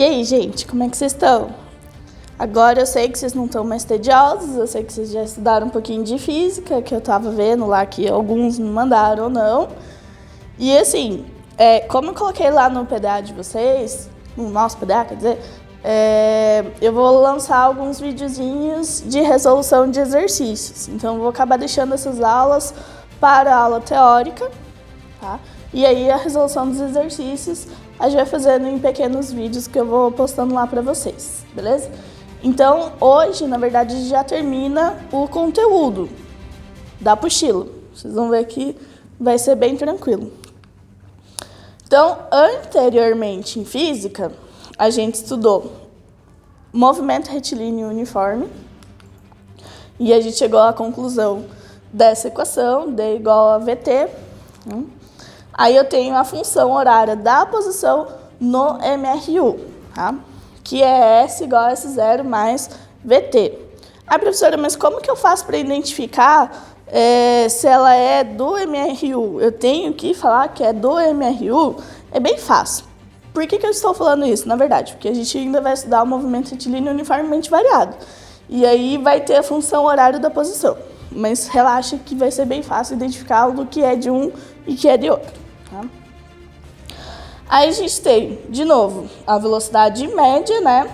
E aí, gente, como é que vocês estão? Agora eu sei que vocês não estão mais tediosos, eu sei que vocês já estudaram um pouquinho de física, que eu tava vendo lá que alguns me mandaram ou não. E assim, como eu coloquei lá no PDA de vocês, no nosso PDA, quer dizer, eu vou lançar alguns videozinhos de resolução de exercícios. Então eu vou acabar deixando essas aulas para a aula teórica, tá? E aí a resolução dos exercícios a gente vai fazendo em pequenos vídeos que eu vou postando lá para vocês, beleza? Então hoje, na verdade, já termina o conteúdo da apostila. Vocês vão ver que vai ser bem tranquilo. Então, anteriormente em física, a gente estudou movimento retilíneo uniforme e a gente chegou à conclusão dessa equação, D igual a VT. Aí eu tenho a função horária da posição no MRU, tá? Que é S igual a S0 mais VT. Ah, professora, mas como que eu faço para identificar se ela é do MRU? Eu tenho que falar que é do MRU? É bem fácil. Por que eu estou falando isso? Na verdade, porque a gente ainda vai estudar o movimento retilíneo uniformemente variado. E aí vai ter a função horária da posição. Mas relaxa que vai ser bem fácil identificar o que é de um e que é de outro. Tá? Aí a gente tem, de novo, a velocidade média, né?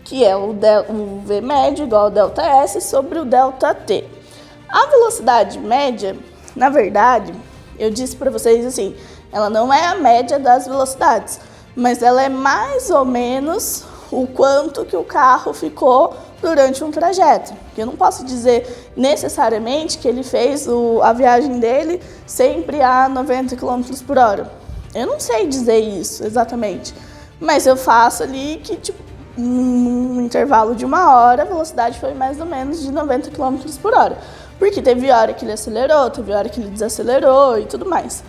Que é o V médio igual ao ΔS sobre o ΔT. A velocidade média, na verdade, eu disse para vocês assim, ela não é a média das velocidades, mas ela é mais ou menos o quanto que o carro ficou durante um trajeto. Eu não posso dizer necessariamente que ele fez a viagem dele sempre a 90 km por hora. Eu não sei dizer isso exatamente, mas eu faço ali que, tipo, num intervalo de 1 hora, a velocidade foi mais ou menos de 90 km por hora. Porque teve hora que ele acelerou, teve hora que ele desacelerou e tudo mais.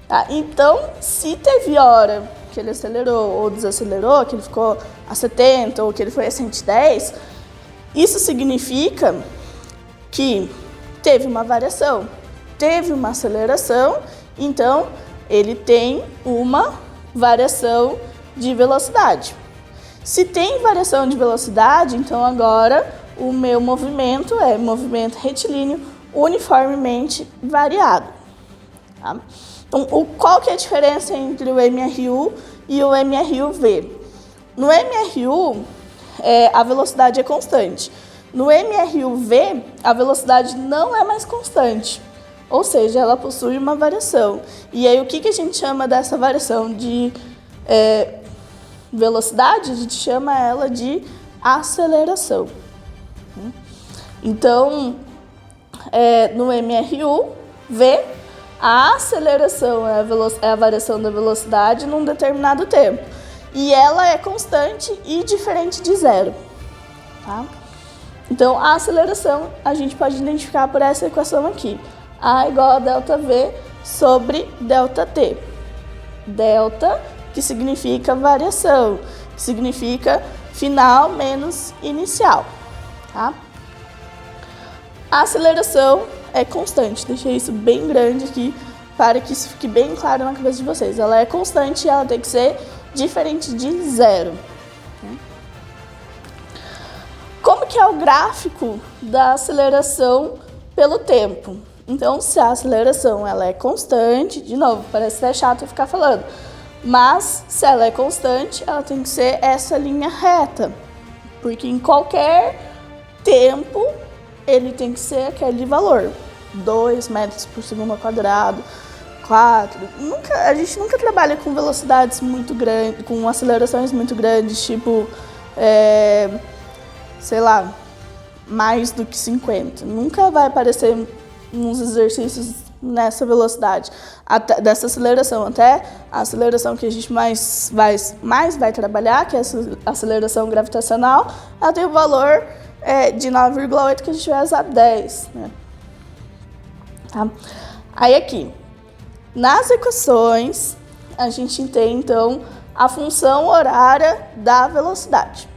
Tá? Então, se teve hora que ele acelerou ou desacelerou, que ele ficou a 70 ou que ele foi a 110, isso significa que teve uma variação, teve uma aceleração, então ele tem uma variação de velocidade. Se tem variação de velocidade, então agora o meu movimento é movimento retilíneo uniformemente variado. Tá? Então, qual que é a diferença entre o MRU e o MRU-V? No MRU, a velocidade é constante. No MRU-V, a velocidade não é mais constante. Ou seja, ela possui uma variação. E aí, o que a gente chama dessa variação de velocidade? A gente chama ela de aceleração. Então, no MRU-V, a aceleração é a variação da velocidade num determinado tempo. E ela é constante e diferente de zero. Tá? Então, a aceleração a gente pode identificar por essa equação aqui. A igual a ΔV sobre ΔT. Delta, que significa variação, que significa final menos inicial. Tá? A aceleração é constante, deixei isso bem grande aqui para que isso fique bem claro na cabeça de vocês. Ela é constante e ela tem que ser diferente de zero. Como que é o gráfico da aceleração pelo tempo? Então, se a aceleração ela é constante, de novo, parece até chato ficar falando, mas se ela é constante, ela tem que ser essa linha reta, porque em qualquer tempo ele tem que ser aquele valor, 2 metros por segundo ao quadrado, 4. A gente nunca trabalha com velocidades muito grandes, com acelerações muito grandes, tipo, sei lá, mais do que 50. Nunca vai aparecer uns exercícios nessa velocidade, dessa aceleração, até a aceleração que a gente mais vai trabalhar, que é essa aceleração gravitacional, ela tem o valor de 9,8 que a gente vai usar 10. Né? Tá? Aí aqui, nas equações, a gente tem então a função horária da velocidade.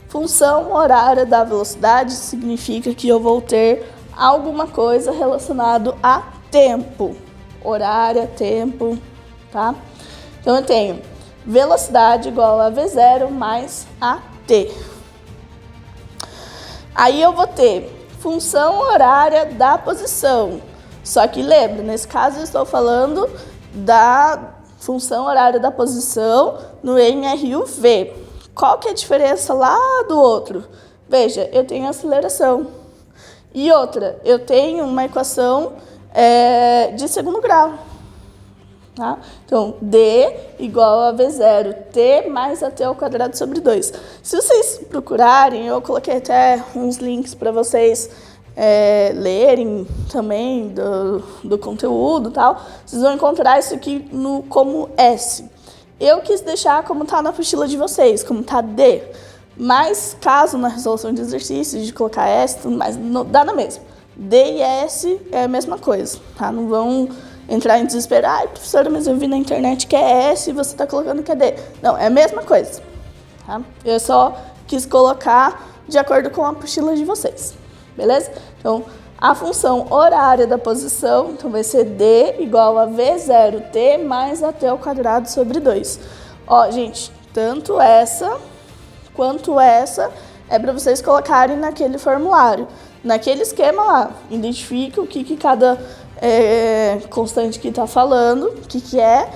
Função horária da velocidade significa que eu vou ter alguma coisa relacionado a tempo. Horária, tempo, tá? Então eu tenho velocidade igual a V0 mais AT. Aí eu vou ter função horária da posição. Só que lembra, nesse caso eu estou falando da função horária da posição no MRUV. Qual que é a diferença lá do outro? Veja, eu tenho aceleração. E outra, eu tenho uma equação de segundo grau. Tá? Então, D igual a V0, T mais AT ao quadrado sobre 2. Se vocês procurarem, eu coloquei até uns links para vocês lerem também do conteúdo e tal, vocês vão encontrar isso aqui como S. Eu quis deixar como está na apostila de vocês, como está D. Mas, caso na resolução de exercícios, de colocar S, tudo mais, dá na mesma. D e S é a mesma coisa, tá? Não vão entrar em desespero. Ai, professora, mas eu vi na internet que é S e você está colocando que é D. Não, é a mesma coisa, tá? Eu só quis colocar de acordo com a apostila de vocês, beleza? Então, a função horária da posição, então vai ser D igual a V0T mais AT ao quadrado sobre 2. Ó, gente, tanto essa quanto essa é para vocês colocarem naquele formulário. Naquele esquema lá, identifica o que cada constante que está falando, o que é,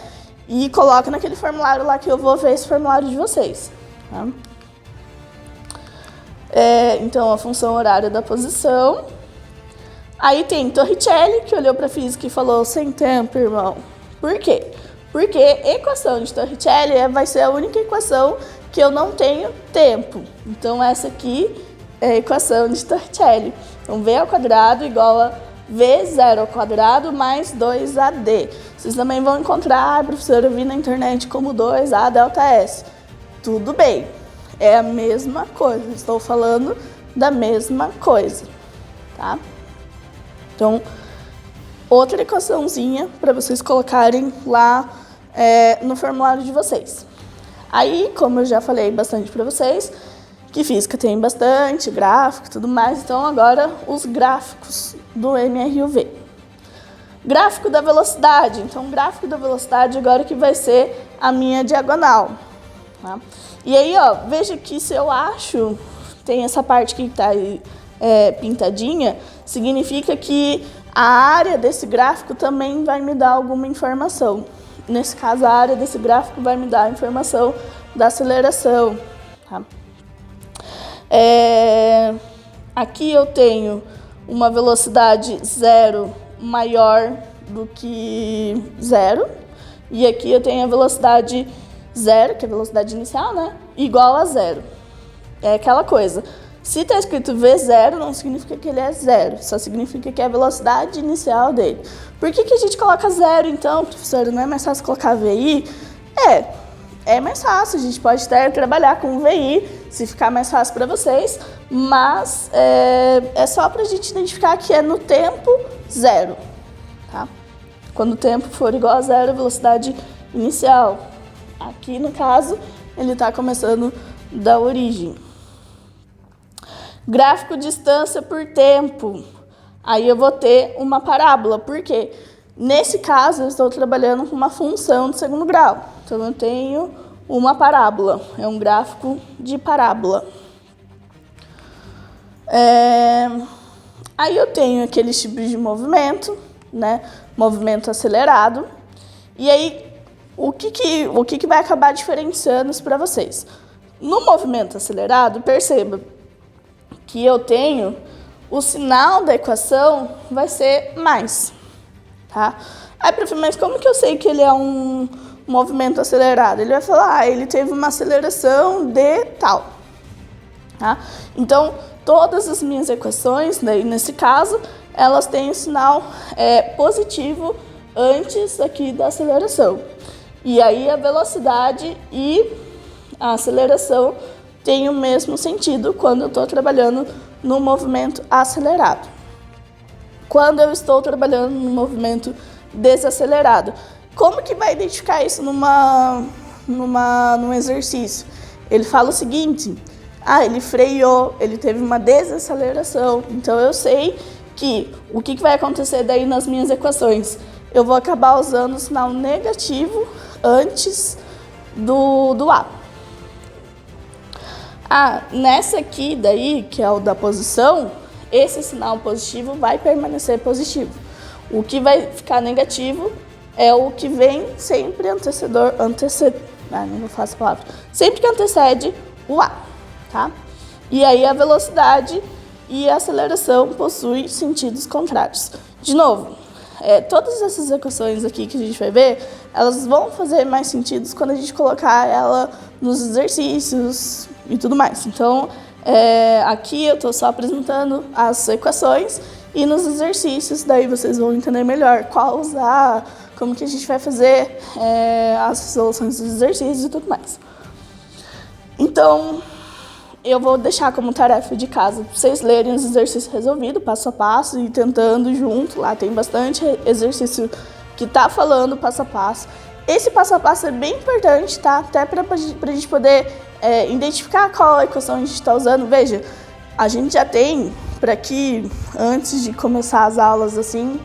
e coloca naquele formulário lá que eu vou ver esse formulário de vocês. Tá? Então, a função horária da posição. Aí tem Torricelli, que olhou para a física e falou, sem tempo, irmão. Por quê? Porque a equação de Torricelli vai ser a única equação que eu não tenho tempo. Então, essa aqui é a equação de Torricelli. Então, V ao quadrado igual a V0 ao quadrado mais 2AD. Vocês também vão encontrar, professora, eu vi na internet como 2A delta S. Tudo bem, é a mesma coisa, estou falando da mesma coisa, tá? Então, outra equaçãozinha para vocês colocarem lá no formulário de vocês. Aí, como eu já falei bastante para vocês, que física tem bastante gráfico e tudo mais, então agora os gráficos do MRUV. Gráfico da velocidade, então gráfico da velocidade agora que vai ser a minha diagonal. Tá? E aí, ó, veja que se eu acho, tem essa parte que está pintadinha, significa que a área desse gráfico também vai me dar alguma informação. Nesse caso, a área desse gráfico vai me dar a informação da aceleração. Tá? Aqui eu tenho uma velocidade 0 maior do que 0. E aqui eu tenho a velocidade 0, que é a velocidade inicial, né? Igual a 0. É aquela coisa. Se está escrito V0, não significa que ele é 0. Só significa que é a velocidade inicial dele. Por que a gente coloca 0, então, professora? Não é mais fácil colocar VI? É mais fácil, a gente pode até trabalhar com VI, se ficar mais fácil para vocês, mas é só para a gente identificar que é no tempo 0, tá? Quando o tempo for igual a 0, velocidade inicial. Aqui, no caso, ele está começando da origem. Gráfico distância por tempo. Aí eu vou ter uma parábola, por quê? Nesse caso, eu estou trabalhando com uma função de segundo grau. Então, eu tenho uma parábola. É um gráfico de parábola. Aí eu tenho aqueles tipos de movimento, né? Movimento acelerado. E aí, o que vai acabar diferenciando isso para vocês? No movimento acelerado, perceba que eu tenho o sinal da equação vai ser mais. Tá? Aí, prof, mas como que eu sei que ele é um movimento acelerado? Ele vai falar, ele teve uma aceleração de tal. Tá? Então, todas as minhas equações, daí, nesse caso, elas têm o sinal positivo antes aqui da aceleração. E aí, a velocidade e a aceleração têm o mesmo sentido quando eu estou trabalhando no movimento acelerado. Quando eu estou trabalhando no movimento desacelerado. Como que vai identificar isso num exercício? Ele fala o seguinte, ele freou, ele teve uma desaceleração, então eu sei que o que vai acontecer daí nas minhas equações? Eu vou acabar usando o sinal negativo antes do A. Nessa aqui daí, que é o da posição, esse sinal positivo vai permanecer positivo. O que vai ficar negativo é o que vem sempre sempre que antecede o A, tá? E aí a velocidade e a aceleração possuem sentidos contrários. De novo, todas essas equações aqui que a gente vai ver, elas vão fazer mais sentido quando a gente colocar ela nos exercícios e tudo mais. Então, aqui eu estou só apresentando as equações e nos exercícios, daí vocês vão entender melhor qual usar, como que a gente vai fazer as soluções dos exercícios e tudo mais. Então, eu vou deixar como tarefa de casa para vocês lerem os exercícios resolvidos, passo a passo, e tentando junto. Lá tem bastante exercício que está falando passo a passo. Esse passo a passo é bem importante, tá? Até para a gente poder identificar qual equação a gente está usando. Veja, a gente já tem, para que antes de começar as aulas assim,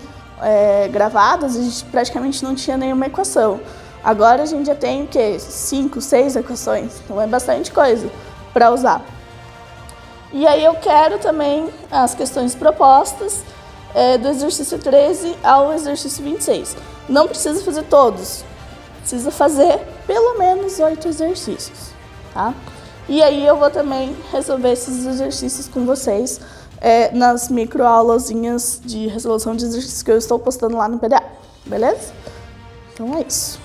gravadas, a gente praticamente não tinha nenhuma equação. Agora a gente já tem o quê? 5, 6 equações, então é bastante coisa para usar. E aí eu quero também as questões propostas do exercício 13 ao exercício 26. Não precisa fazer todos, precisa fazer pelo menos 8 exercícios, tá? E aí eu vou também resolver esses exercícios com vocês nas microaulazinhas de resolução de exercícios que eu estou postando lá no PDA, beleza? Então é isso.